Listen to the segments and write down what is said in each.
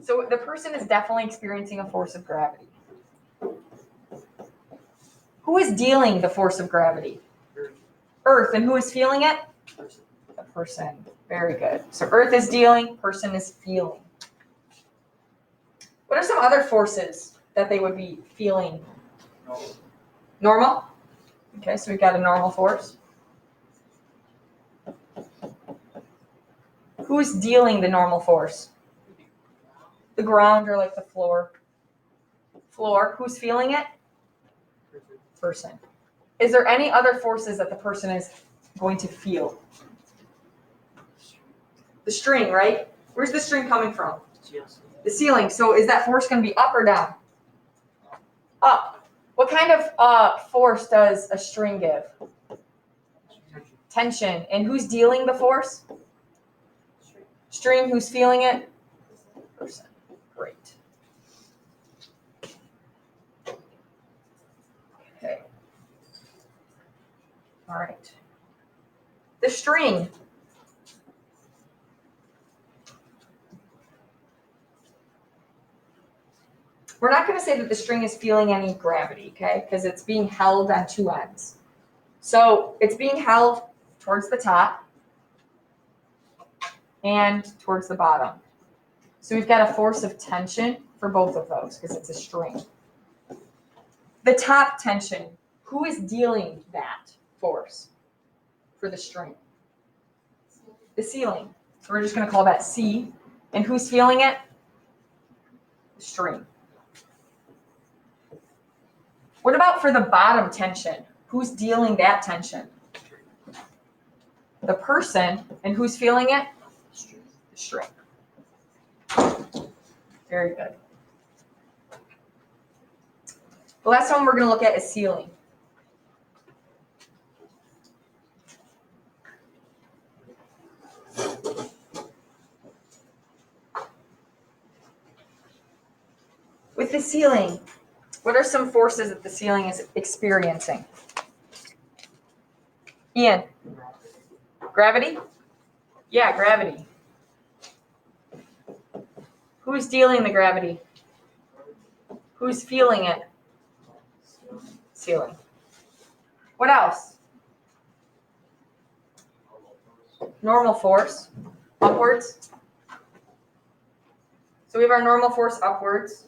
So the person is definitely experiencing a force of gravity. Who is dealing the force of gravity? Earth. And who is feeling it? The person. Very good. So Earth is dealing, person is feeling. What are some other forces that they would be feeling? Normal? Okay, so we've got a normal force. Who's dealing the normal force? The ground or like the floor? Floor. Who's feeling it? Person. Is there any other forces that the person is going to feel? The string, right? Where's the string coming from? The ceiling. So is that force going to be up or down? Up. What kind of force does a string give? Tension. And who's dealing the force? String. Who's feeling it? Person. Great. Okay. All right. The string. We're not going to say that the string is feeling any gravity, okay? Because it's being held on two ends. So it's being held towards the top and towards the bottom. So we've got a force of tension for both of those because it's a string. The top tension, who is dealing that force for the string? The ceiling. So we're just going to call that C. And who's feeling it? The string. What about for the bottom tension? Who's dealing that tension? The person. And who's feeling it? The string. Very good. The last one we're going to look at is ceiling. With the ceiling, what are some forces that the ceiling is experiencing? Ian? Gravity? Yeah, gravity. Who's dealing the gravity? Who's feeling it? Ceiling. What else? Normal force. Upwards. So we have our normal force upwards.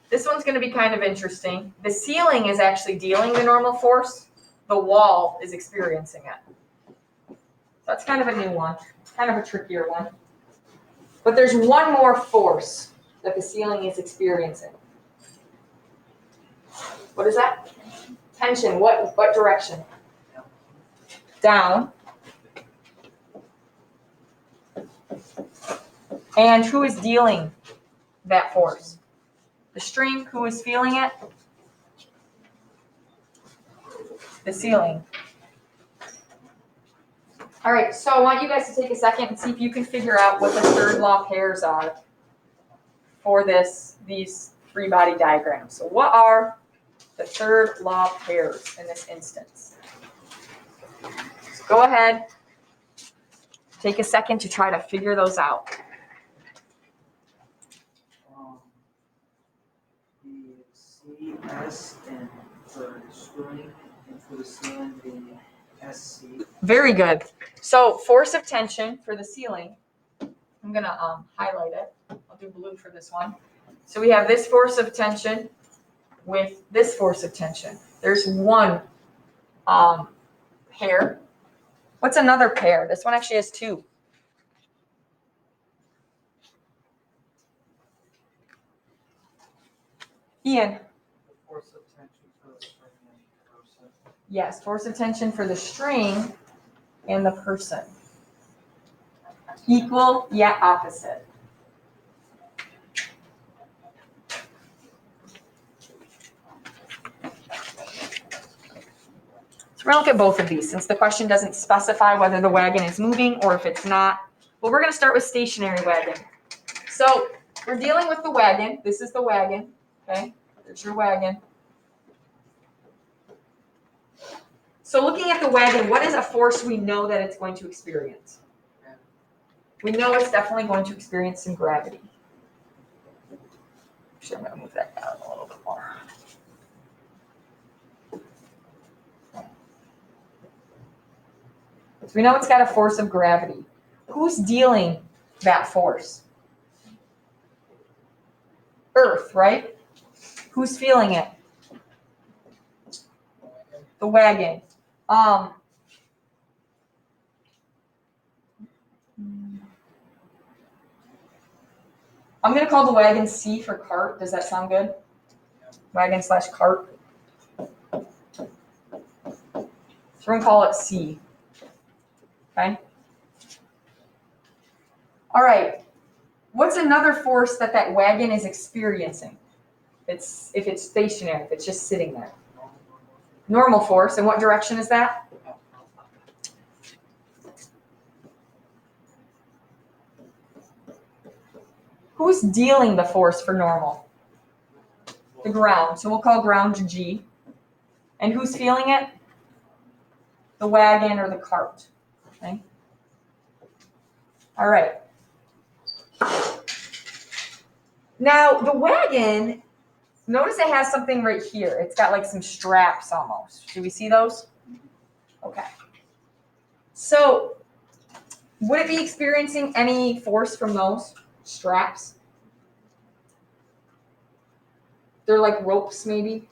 This one's going to be kind of interesting. The ceiling is actually dealing the normal force. The wall is experiencing it. So that's kind of a new one. Kind of a trickier one. But there's one more force that the ceiling is experiencing. What is that? Tension. What direction? Down. And who is dealing that force? The string. Who is feeling it? The ceiling. All right, so I want you guys to take a second and see if you can figure out what the third law pairs are for these free body diagrams. So what are the third law pairs in this instance? So go ahead, take a second to try to figure those out. The CS and for the string and for the ceiling, the SC. Very good. So force of tension for the ceiling, I'm going to highlight it. I'll do blue for this one. So we have this force of tension with this force of tension. There's one pair. What's another pair? This one actually has two. Ian. Force of tension for the string and the person. Yes, force of tension for the string and the person. Equal yet opposite. So we're going to look at both of these since the question doesn't specify whether the wagon is moving or if it's not. But we're going to start with stationary wagon. So we're dealing with the wagon. This is the wagon. Okay, there's your wagon. So looking at the wagon, what is a force we know that it's going to experience? We know it's definitely going to experience some gravity. Actually, I'm going to move that down a little bit more. So we know it's got a force of gravity. Who's dealing that force? Earth, right? Who's feeling it? The wagon. I'm going to call the wagon C for cart. Does that sound good? Wagon / cart. So we're going to call it C. Okay? All right. What's another force that wagon is experiencing? If it's stationary, if it's just sitting there. Normal force. And what direction is that? Who's dealing the force for normal? The ground. So we'll call ground G. And who's feeling it? The wagon or the cart. Okay. All right. Now the wagon, notice it has something right here. It's got like some straps almost. Do we see those? Okay. So would it be experiencing any force from those straps? They're like ropes, maybe?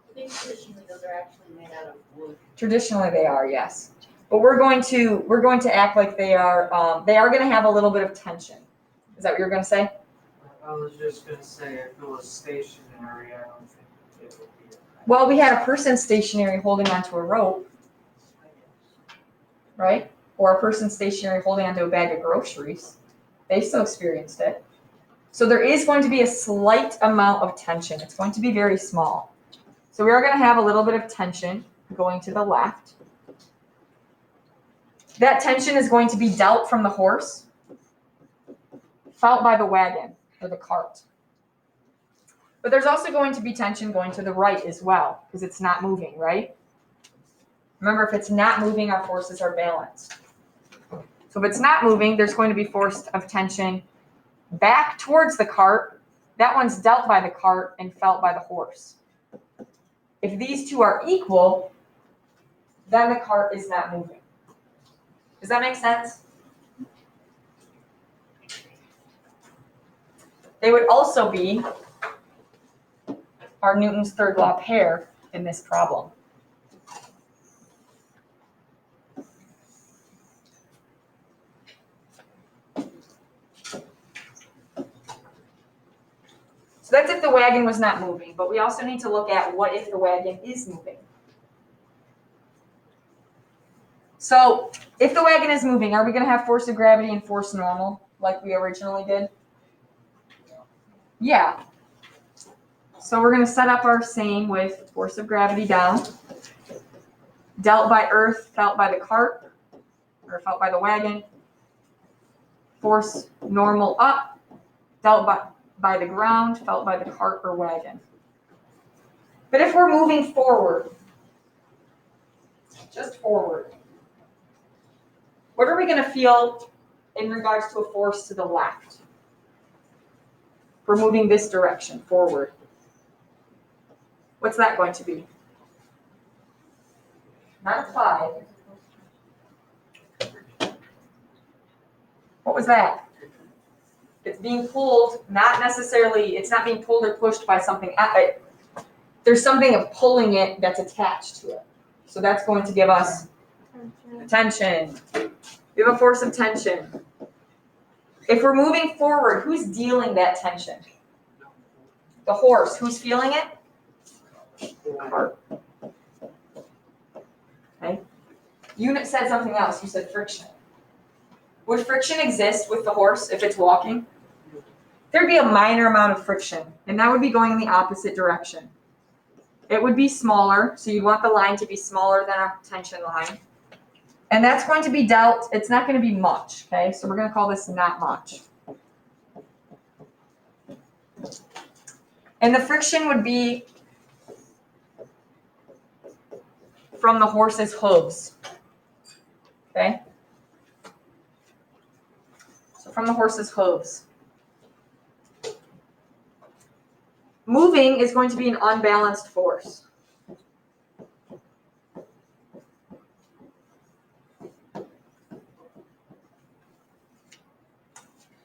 I think traditionally those are actually made out of wood. Traditionally they are, yes. But we're going to act like they are going to have a little bit of tension. Is that what you're going to say? I was just gonna say, if it was stationary, I don't think it would be. Well, we had a person stationary holding onto a rope, right? Or a person stationary holding onto a bag of groceries. They still experienced it. So there is going to be a slight amount of tension. It's going to be very small. So we are going to have a little bit of tension going to the left. That tension is going to be dealt from the horse, felt by the wagon or the cart. But there's also going to be tension going to the right as well, because it's not moving, right? Remember, if it's not moving, our forces are balanced. So if it's not moving, there's going to be force of tension back towards the cart. That one's dealt by the cart and felt by the horse. If these two are equal, then the cart is not moving. Does that make sense? They would also be our Newton's third law pair in this problem. So that's if the wagon was not moving, but we also need to look at what if the wagon is moving. So if the wagon is moving, are we going to have force of gravity and force normal like we originally did? Yeah. So we're going to set up our same with force of gravity down, dealt by earth, felt by the cart, or felt by the wagon, force normal up, dealt by the ground, felt by the cart or wagon. But if we're moving forward, just forward, what are we going to feel in regards to a force to the left? We're moving this direction, forward. What's that going to be? Not 5. What was that? It's being pulled, not necessarily, it's not being pulled or pushed by something. There's something of pulling it that's attached to it. So that's going to give us tension. We have a force of tension. If we're moving forward, who's dealing that tension? The horse. Who's feeling it? Cart. Okay. You said something else. You said friction. Would friction exist with the horse if it's walking? There'd be a minor amount of friction, and that would be going in the opposite direction. It would be smaller, so you'd want the line to be smaller than our tension line. And that's going to be dealt, it's not going to be much, okay? So we're going to call this not much. And the friction would be from the horse's hooves, okay? So from the horse's hooves. Moving is going to be an unbalanced force.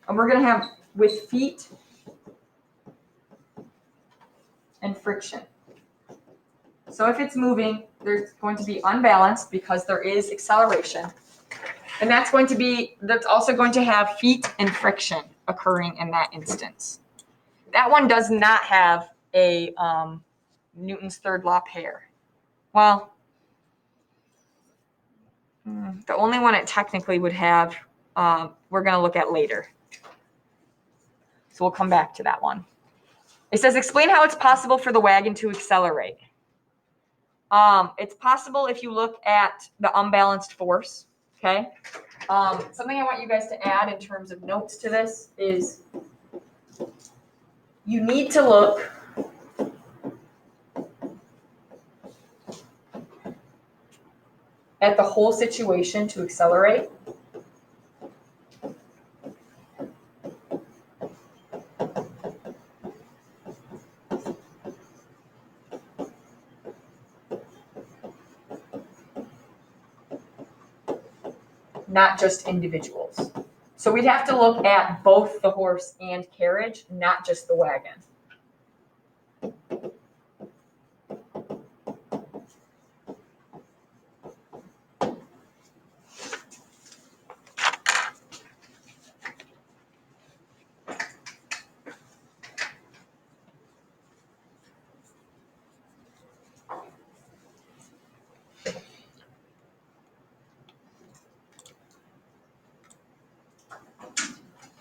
And we're going to have with feet and friction. So if it's moving, there's going to be unbalanced because there is acceleration. And that's also going to have feet and friction occurring in that instance. That one does not have a Newton's third law pair. Well, the only one it technically would have, we're going to look at later. So we'll come back to that one. It says, explain how it's possible for the wagon to accelerate. It's possible if you look at the unbalanced force, okay? Something I want you guys to add in terms of notes to this is you need to look at the whole situation to accelerate. Not just individuals. So we'd have to look at both the horse and carriage, not just the wagon.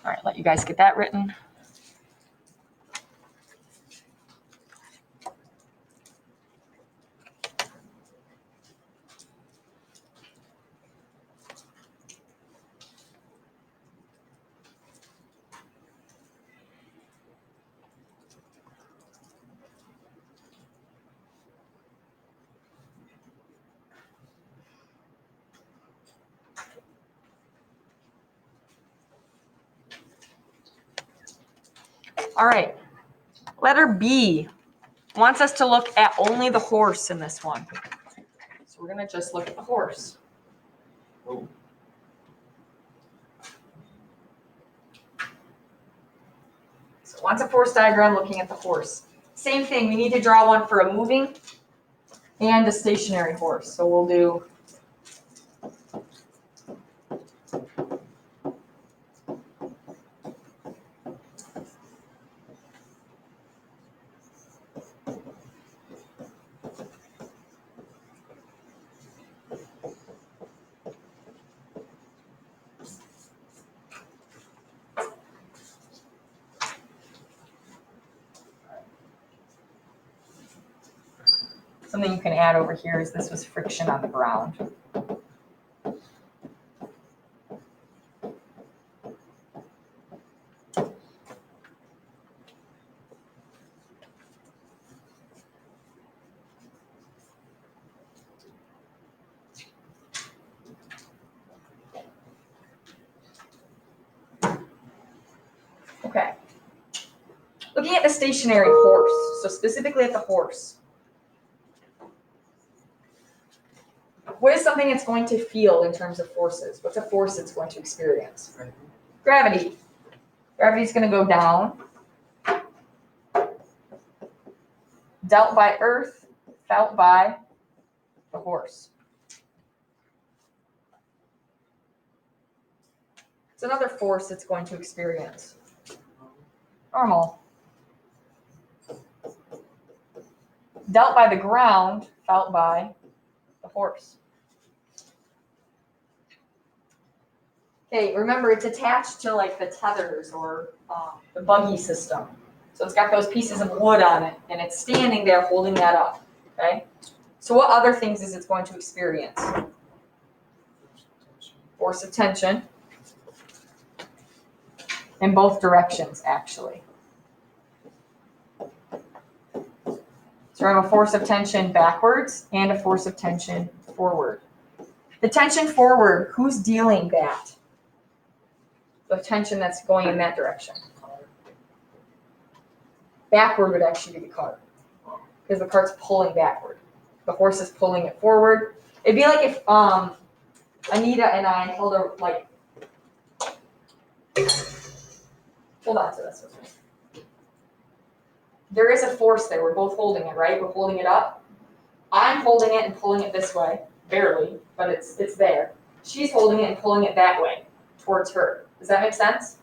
All right, let you guys get that written. All right, letter B wants us to look at only the horse in this one. So we're going to just look at the horse. Oh. So it wants a force diagram looking at the horse. Same thing, we need to draw one for a moving and a stationary horse. So we'll do something you can add over here is this was friction on the ground. Okay. Looking at the stationary horse, so specifically at the horse. What is something it's going to feel in terms of forces? What's a force it's going to experience? Gravity. Gravity is going to go down. Dealt by earth, felt by the horse. It's another force it's going to experience. Normal. Dealt by the ground, felt by the horse. Okay, remember it's attached to like the tethers or the buggy system. So it's got those pieces of wood on it and it's standing there holding that up, okay? So what other things is it going to experience? Force of tension. In both directions, actually. So we have a force of tension backwards and a force of tension forward. The tension forward, who's dealing that? The tension that's going in that direction. Backward would actually be the cart. Because the cart's pulling backward. The horse is pulling it forward. It'd be like if Anita and I held a, like, hold on to this with me. There is a force there. We're both holding it, right? We're holding it up. I'm holding it and pulling it this way, barely, but it's there. She's holding it and pulling it that way, towards her. Does that make sense?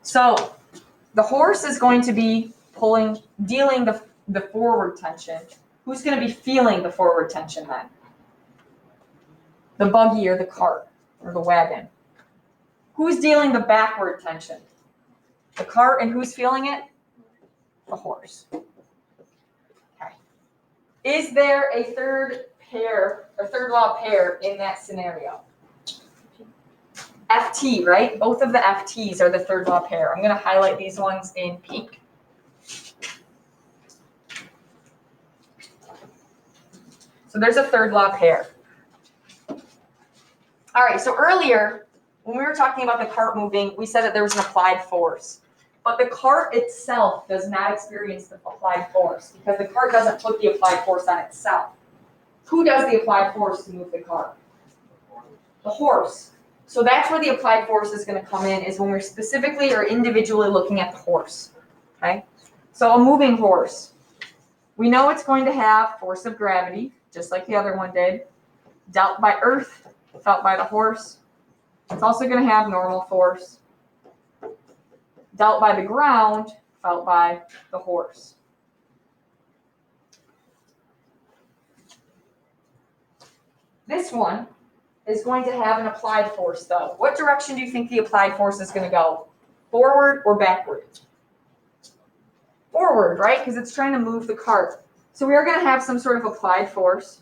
So the horse is going to be dealing the forward tension. Who's going to be feeling the forward tension then? The buggy or the cart or the wagon. Who's dealing the backward tension? The cart, and who's feeling it? The horse. Okay. Is there a third law pair in that scenario? FT, right? Both of the FTs are the third law pair. I'm going to highlight these ones in pink. So there's a third law pair. All right, so earlier, when we were talking about the cart moving, we said that there was an applied force. But the cart itself does not experience the applied force because the cart doesn't put the applied force on itself. Who does the applied force to move the cart? The horse. So that's where the applied force is going to come in, is when we're specifically or individually looking at the horse. Okay? So a moving horse. We know it's going to have force of gravity, just like the other one did, dealt by earth, felt by the horse. It's also going to have normal force, dealt by the ground, felt by the horse. This one is going to have an applied force, though. What direction do you think the applied force is going to go? Forward or backward? Forward, right? Because it's trying to move the cart. So we are going to have some sort of applied force,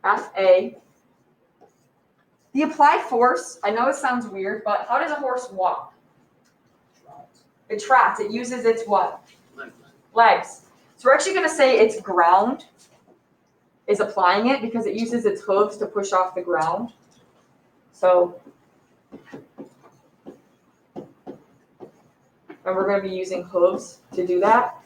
Fa. The applied force, I know it sounds weird, but how does a horse walk? It trots. It uses its what? Legs. So we're actually going to say its ground is applying it because it uses its hooves to push off the ground. So, and we're going to be using hooves to do that.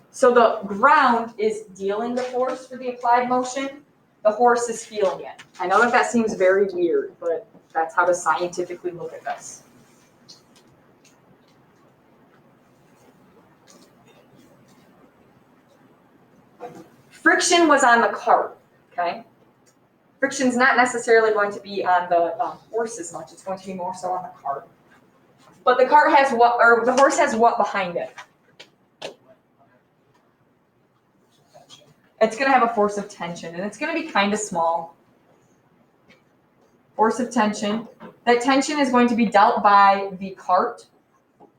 So the ground is dealing the force for the applied motion. The horse is feeling it. I know that seems very weird, but that's how to scientifically look at this. Friction was on the cart, okay? Friction's not necessarily going to be on the horse as much. It's going to be more so on the cart. But the cart has what, or the horse has what behind it? It's going to have a force of tension, and it's going to be kind of small. Force of tension. That tension is going to be dealt by the cart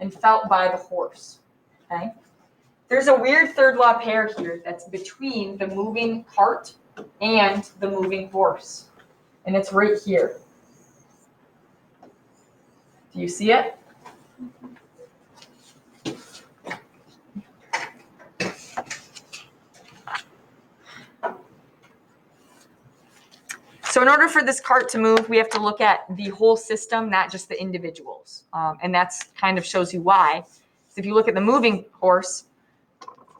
and felt by the horse, okay? There's a weird third law pair here that's between the moving cart and the moving horse. And it's right here. Do you see it? So in order for this cart to move, we have to look at the whole system, not just the individuals. And that's kind of shows you why. So if you look at the moving horse,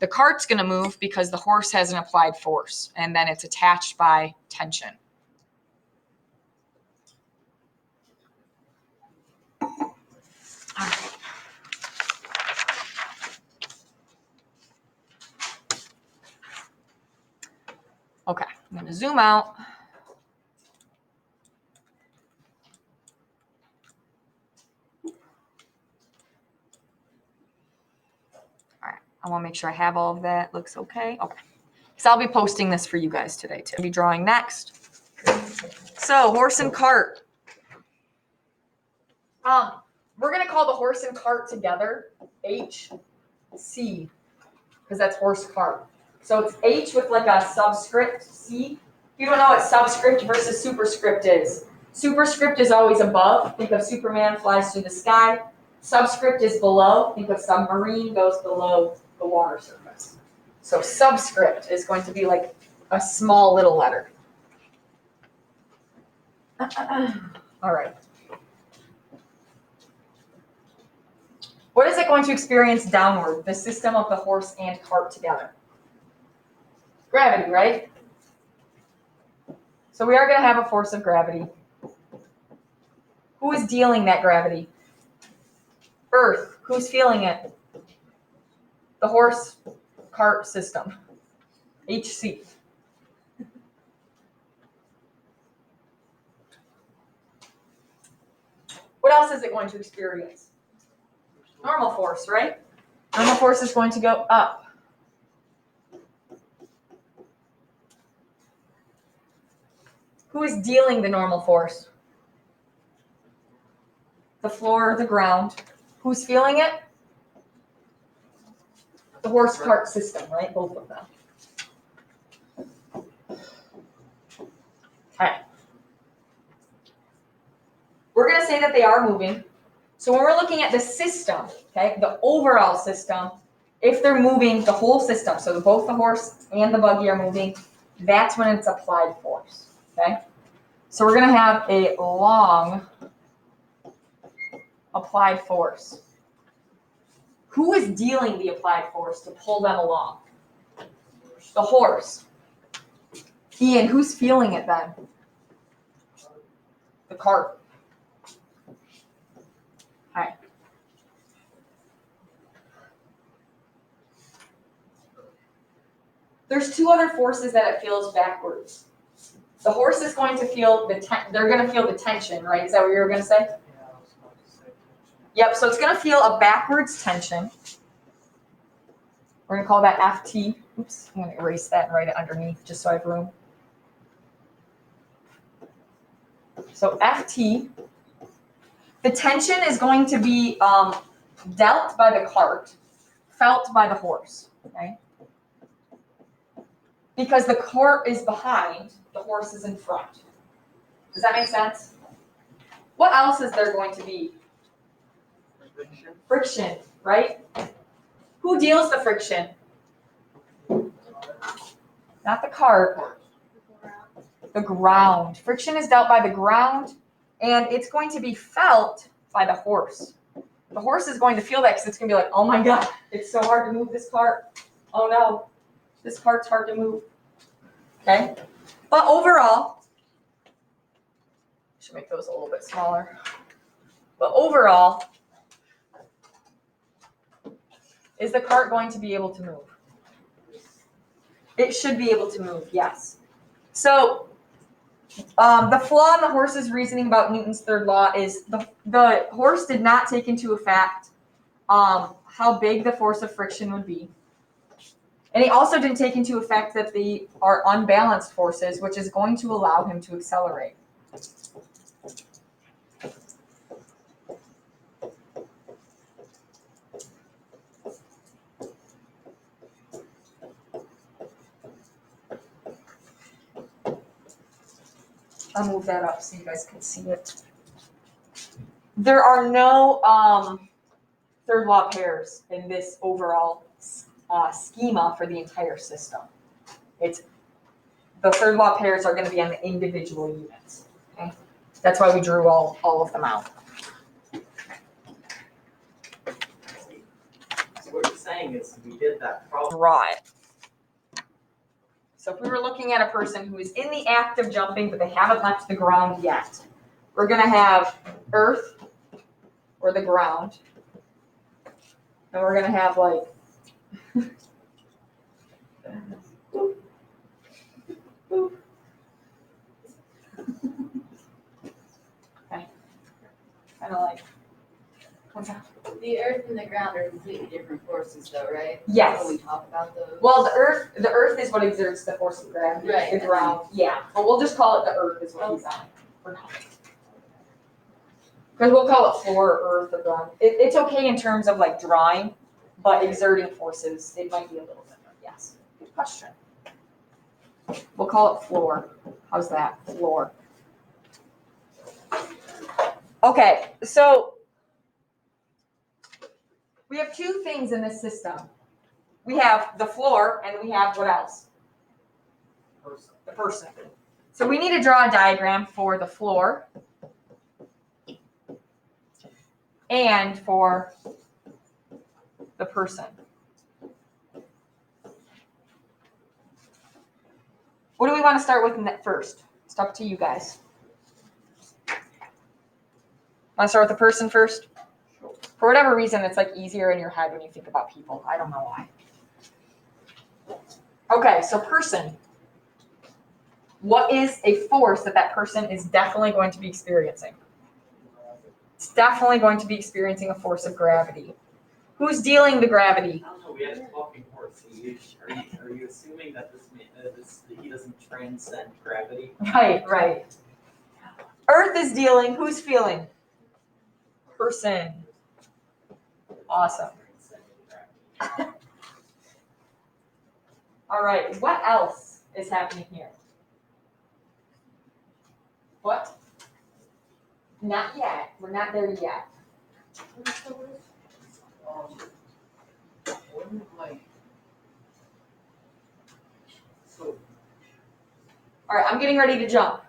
the cart's going to move because the horse has an applied force, and then it's attached by tension. All right. Okay, I'm going to zoom out. I want to make sure I have all of that. Looks okay. Okay. So I'll be posting this for you guys today too. I'll be drawing next. So horse and cart. We're going to call the horse and cart together HC because that's horse cart. So it's H with like a subscript C. If you don't know what subscript versus superscript is, superscript is always above. Think of Superman flies through the sky. Subscript is below. Think of submarine goes below the water surface. So subscript is going to be like a small little letter. All right. What is it going to experience downward, the system of the horse and cart together? Gravity, right? So we are going to have a force of gravity. Who is dealing that gravity? Earth. Who's feeling it? The horse cart system. HC. What else is it going to experience? Normal force, right? Normal force is going to go up. Who is dealing the normal force? The floor or the ground. Who's feeling it? The horse cart system, right? Both of them. Okay. We're going to say that they are moving. So when we're looking at the system, okay, the overall system, if they're moving the whole system, so both the horse and the buggy are moving, that's when it's applied force, okay? So we're going to have a long applied force. Who is dealing the applied force to pull them along? The horse. Ian, who's feeling it then? The cart. Okay. There's two other forces that it feels backwards. The horse is going to feel they're going to feel the tension, right? Is that what you were going to say? Yeah, I was about to say tension. Yep, so it's going to feel a backwards tension. We're going to call that FT. Oops, I'm going to erase that and write it underneath just so I have room. So FT. The tension is going to be dealt by the cart, felt by the horse, okay? Because the cart is behind, the horse is in front. Does that make sense? What else is there going to be? Friction. Friction, right? Who deals the friction? Not the cart, the ground. Friction is dealt by the ground, and it's going to be felt by the horse. The horse is going to feel that because it's going to be like, oh my God, it's so hard to move this cart. Oh no, this cart's hard to move. Okay? But overall, I should make those a little bit smaller. But overall, is the cart going to be able to move? It should be able to move, yes. So the flaw in the horse's reasoning about Newton's third law is the horse did not take into effect how big the force of friction would be. And he also didn't take into effect that they are unbalanced forces, which is going to allow him to accelerate. I'll move that up so you guys can see it. There are no third law pairs in this overall schema for the entire system. The third law pairs are going to be on the individual units. Okay? That's why we drew all of them out. So what you're saying is we did that problem. Draw it. So if we were looking at a person who is in the act of jumping, but they haven't left the ground yet, we're going to have earth or the ground. And we're going to have like okay. Kind of like what's that? The earth and the ground are completely different forces though, right? Yes. When we talk about those. Well, the earth is what exerts the force of gravity. Right. The ground, yeah. But we'll just call it the earth is what he's on for now. Because we'll call it floor, earth, or ground. It's okay in terms of like drawing, but exerting forces, it might be a little different. Yes. Good question. We'll call it floor. How's that? Floor. Okay, so we have two things in this system. We have the floor, and we have what else? Person. The person. So we need to draw a diagram for the floor and for the person. What do we want to start with first? It's up to you guys. Want to start with the person first? For whatever reason, it's like easier in your head when you think about people. I don't know why. Okay, so person. What is a force that person is definitely going to be experiencing? It's definitely going to be experiencing a force of gravity. Who's dealing the gravity? I don't know, we had a talking horse. Are you assuming that that he doesn't transcend gravity? Right. Earth is dealing. Who's feeling? Person. Awesome. All right, what else is happening here? What? Not yet. We're not there yet. Wouldn't like. So. All right, I'm getting ready to jump.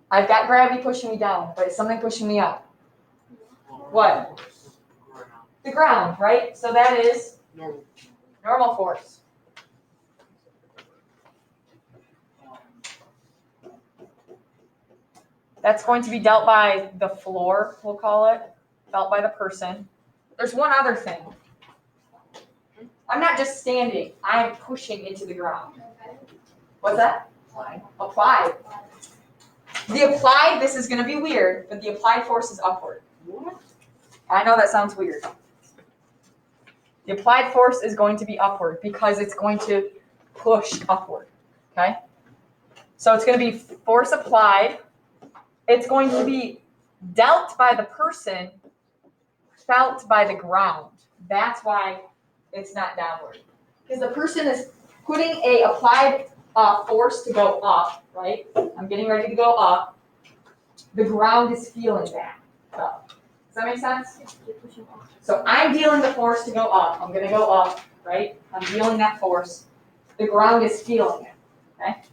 I've got gravity pushing me down, but it's something pushing me up. What? The ground, right? So that is normal force. That's going to be dealt by the floor, we'll call it, felt by the person. There's one other thing. I'm not just standing, I'm pushing into the ground. What's that? Applied. The applied, this is going to be weird, but the applied force is upward. What? I know that sounds weird. The applied force is going to be upward because it's going to push upward, okay? So it's going to be force applied. It's going to be dealt by the person, felt by the ground. That's why it's not downward. Because the person is putting a applied force to go up, right? I'm getting ready to go up. The ground is feeling that. So, does that make sense? So I'm dealing the force to go up. I'm going to go up, right? I'm dealing that force. The ground is feeling it, okay?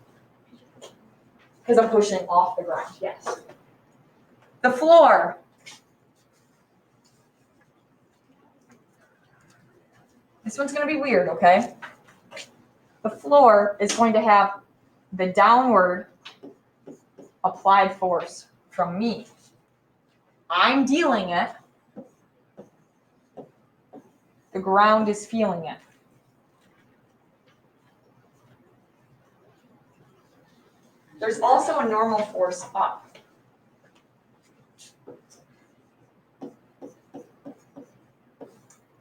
Because I'm pushing off the ground, yes. The floor. This one's going to be weird, okay? The floor is going to have the downward applied force from me. I'm dealing it. The ground is feeling it. There's also a normal force up.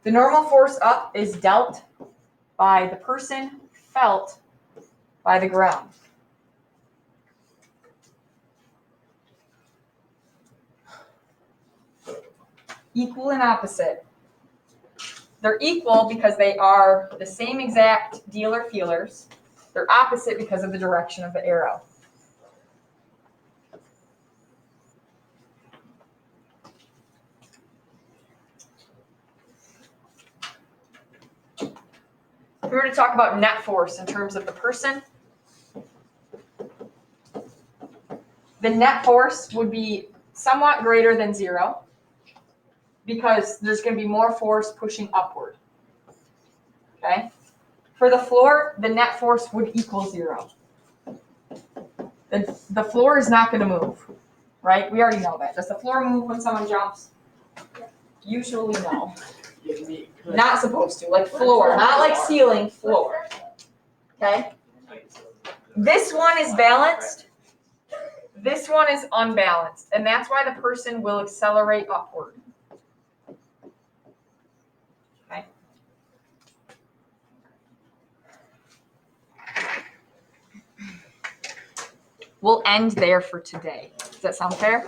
The normal force up is dealt by the person, felt by the ground. Equal and opposite. They're equal because they are the same exact dealer-feelers. They're opposite because of the direction of the arrow. If we were to talk about net force in terms of the person, the net force would be somewhat greater than 0 because there's going to be more force pushing upward. Okay? For the floor, the net force would equal 0. The floor is not going to move, right? We already know that. Does the floor move when someone jumps? Usually no. Not supposed to, like floor, not like ceiling, floor. Okay? This one is balanced. This one is unbalanced, and that's why the person will accelerate upward. Okay? We'll end there for today. Does that sound fair?